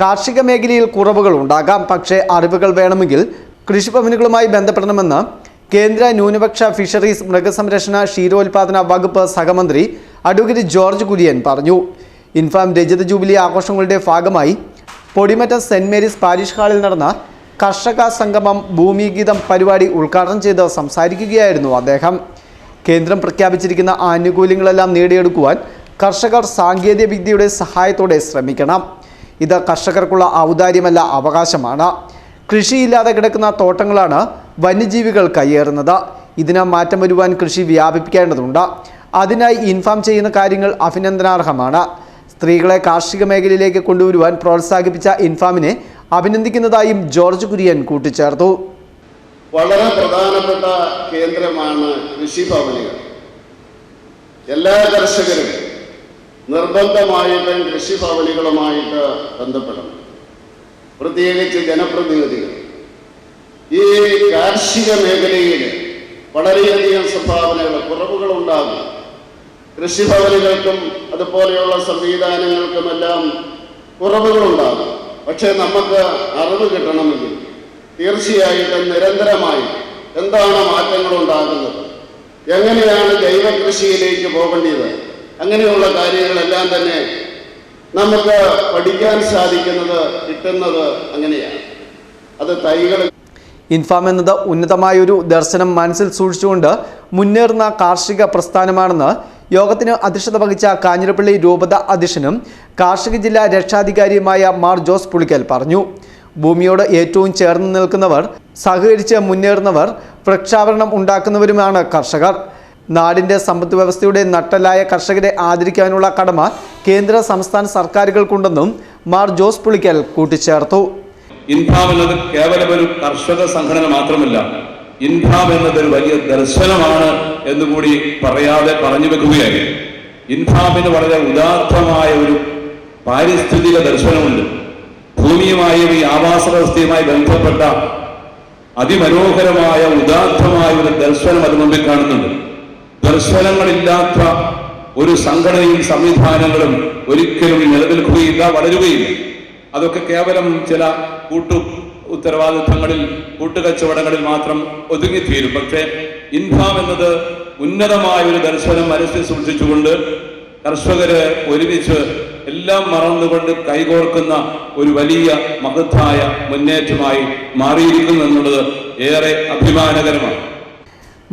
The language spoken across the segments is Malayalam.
കാർഷിക മേഖലയിൽ കുറവുകൾ ഉണ്ടാകാം, പക്ഷേ അറിവുകൾ വേണമെങ്കിൽ കൃഷിഭവനുകളുമായി ബന്ധപ്പെടണമെന്ന് കേന്ദ്ര ന്യൂനപക്ഷ ഫിഷറീസ് മൃഗസംരക്ഷണ ക്ഷീരോത്പാദന വകുപ്പ് സഹമന്ത്രി അഡ്വക്കേറ്റ് ജോർജ് കുര്യൻ പറഞ്ഞു. ഇൻഫാം രജത ജൂബിലി ആഘോഷങ്ങളുടെ ഭാഗമായി പൊടിമറ്റം സെന്റ് മേരീസ് പാരിഷ് ഹാളിൽ നടന്ന കർഷക സംഗമം ഭൂമിഗീതം പരിപാടി ഉദ്ഘാടനം ചെയ്ത് സംസാരിക്കുകയായിരുന്നു അദ്ദേഹം. കേന്ദ്രം പ്രഖ്യാപിച്ചിരിക്കുന്ന ആനുകൂല്യങ്ങളെല്ലാം നേടിയെടുക്കുവാൻ കർഷകർ സാങ്കേതിക വിദ്യയുടെ സഹായത്തോടെ ശ്രമിക്കണം. ഇത് കർഷകർക്കുള്ള ഔദാര്യമല്ല, അവകാശമാണ്. കൃഷിയില്ലാതെ കിടക്കുന്ന തോട്ടങ്ങളാണ് വന്യജീവികൾ കയ്യേറുന്നത്. ഇതിന് മാറ്റം വരുവാൻ കൃഷി വ്യാപിപ്പിക്കേണ്ടതുണ്ട്. അതിനായി ഇൻഫാം ചെയ്യുന്ന കാര്യങ്ങൾ അഭിനന്ദനാർഹമാണ്. സ്ത്രീകളെ കാർഷിക മേഖലയിലേക്ക് കൊണ്ടുവരുവാൻ പ്രോത്സാഹിപ്പിച്ച ഇൻഫാമിനെ അഭിനന്ദിക്കുന്നതായും ജോർജ് കുര്യൻ കൂട്ടിച്ചേർത്തു. വളരെ പ്രധാനപ്പെട്ട കേന്ദ്രമാണ് കൃഷിഭവനുകൾ. എല്ലാ കർഷകരും നിർബന്ധമായിട്ടും കൃഷിഭവനുകളുമായിട്ട് ബന്ധപ്പെടണം. പ്രത്യേകിച്ച് ജനപ്രതിനിധികൾ ഈ കാർഷിക മേഖലയിൽ വളരെയധികം സംഭാവനകൾ കുറവുകളുണ്ടാകും. കൃഷിഭവനുകൾക്കും അതുപോലെയുള്ള സംവിധാനങ്ങൾക്കുമെല്ലാം കുറവുകളുണ്ടാകും. പക്ഷേ നമുക്ക് അറിവ് കിട്ടണമെങ്കിൽ തീർച്ചയായിട്ടും നിരന്തരമായി എന്താണ് മാറ്റങ്ങൾ ഉണ്ടാകുന്നത്, എങ്ങനെയാണ് ജൈവ കൃഷിയിലേക്ക് പോകേണ്ടത്, അങ്ങനെയുള്ള കാര്യങ്ങളെല്ലാം തന്നെ നമുക്ക് പഠിക്കാൻ സാധിക്കുന്നത് കിട്ടുന്നത് അങ്ങനെയാണ്. അത് തൈകൾ. ഇൻഫാം എന്നത് ഉന്നതമായൊരു ദർശനം മനസ്സിൽ സൂക്ഷിച്ചുകൊണ്ട് മുന്നേറുന്ന കാർഷിക പ്രസ്ഥാനമാണെന്ന് യോഗത്തിന് അധ്യക്ഷത വഹിച്ച കാഞ്ഞിരപ്പള്ളി രൂപത അധ്യക്ഷനും കാർഷിക ജില്ലാ രക്ഷാധികാരിയുമായ മാർ ജോസ് പുളിക്കൽ പറഞ്ഞു. ഭൂമിയോട് ഏറ്റവും ചേർന്ന് നിൽക്കുന്നവർ, സഹകരിച്ച് മുന്നേറുന്നവർ, വൃക്ഷാവരണം ഉണ്ടാക്കുന്നവരുമാണ് കർഷകർ. നാടിൻ്റെ സമ്പദ് വ്യവസ്ഥയുടെ നട്ടെല്ലായ കർഷകരെ ആദരിക്കാനുള്ള കടമ കേന്ദ്ര സംസ്ഥാന സർക്കാരുകൾക്കുണ്ടെന്നും മാർ ജോസ് പുളിക്കൽ കൂട്ടിച്ചേർത്തു. ഇൻഫാം എന്നത് കേവലം ഒരു കർഷക സംഘടന മാത്രമല്ല, ഇൻഫാം എന്നതൊരു വലിയ ദർശനമാണ് എന്നുകൂടി പറയാതെ പറഞ്ഞു വെക്കുകയായി. ഇൻഫാമിന് വളരെ ഉദാത്തമായ ഒരു പാരിസ്ഥിതിക ദർശനമുണ്ട്. ഭൂമിയുമായും ഈ ആവാസ വ്യവസ്ഥയുമായി ബന്ധപ്പെട്ട അതിമനോഹരമായ ഉദാത്തമായ ഒരു ദർശനം അത് മുമ്പിൽ കാണുന്നുണ്ട്. ദർശനങ്ങളില്ലാത്ത ഒരു സംഘടനയും സംവിധാനങ്ങളും ഒരിക്കലും നിലനിൽക്കുകയില്ല, വളരുകയില്ല. അതൊക്കെ കേവലം ചില ഉത്തരവാദിത്വങ്ങളിൽ, കൂട്ടുകച്ചവടങ്ങളിൽ മാത്രം ഒതുങ്ങിത്തീരും. പക്ഷേ ഇൻഫാം എന്നത് ഉന്നതമായ ഒരു ദർശനം മനസ്സിൽ സൂക്ഷിച്ചുകൊണ്ട് കർഷകര് ഒരുമിച്ച് എല്ലാം മറന്നുകൊണ്ട് കൈകോർക്കുന്ന ഒരു വലിയ മഹത്തായ മുന്നേറ്റമായി മാറിയിരിക്കുന്നു എന്നുള്ളത് ഏറെ അഭിമാനകരമാണ്.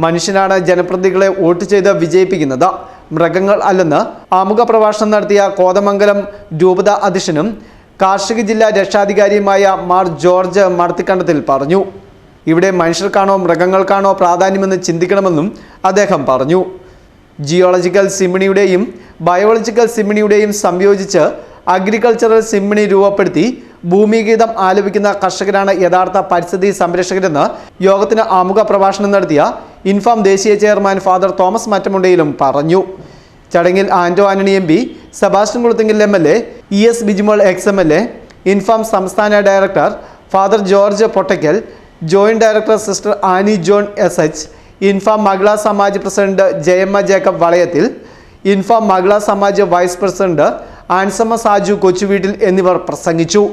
മനുഷ്യനാണ് ജനപ്രതിനിധികളെ വോട്ട് ചെയ്ത് വിജയിപ്പിക്കുന്നത്, മൃഗങ്ങൾ അല്ലെന്ന് ആമുഖ പ്രഭാഷണം നടത്തിയ കോതമംഗലം രൂപത അധ്യക്ഷനും കാർഷിക ജില്ലാ രക്ഷാധികാരിയുമായ മാർ ജോർജ് മടത്തിക്കണ്ടത്തിൽ പറഞ്ഞു. ഇവിടെ മനുഷ്യർക്കാണോ മൃഗങ്ങൾക്കാണോ പ്രാധാന്യമെന്ന് ചിന്തിക്കണമെന്നും അദ്ദേഹം പറഞ്ഞു. ജിയോളജിക്കൽ സിമ്മിണിയുടെയും ബയോളജിക്കൽ സിമ്മിണിയുടെയും സംയോജിച്ച് അഗ്രികൾച്ചറൽ സിമ്മിണി രൂപപ്പെടുത്തി ഭൂമിഗീതം ആലപിക്കുന്ന കർഷകരാണ് യഥാർത്ഥ പരിസ്ഥിതി സംരക്ഷകരെന്ന് യോഗത്തിന് ആമുഖ പ്രഭാഷണം നടത്തിയ ഇൻഫാം ദേശീയ ചെയർമാൻ ഫാദർ തോമസ് മറ്റമുണ്ടയിലും പറഞ്ഞു. ചടങ്ങിൽ Anto Antony MP, Sebastian Kulathinkal MLA, ES Bijimol XMLA, Infam സംസ്ഥാന director father George Pottakkal, joint director sister Annie John SH, Infam Mahila Samaj president Jayamma Jacob Valayathil, Infam Mahila Samaj vice president Ansamma Saju Kochuveettil എന്നിവർ പ്രസംഗിച്ചു.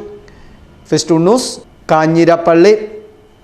Festoon news, Kanjirappally.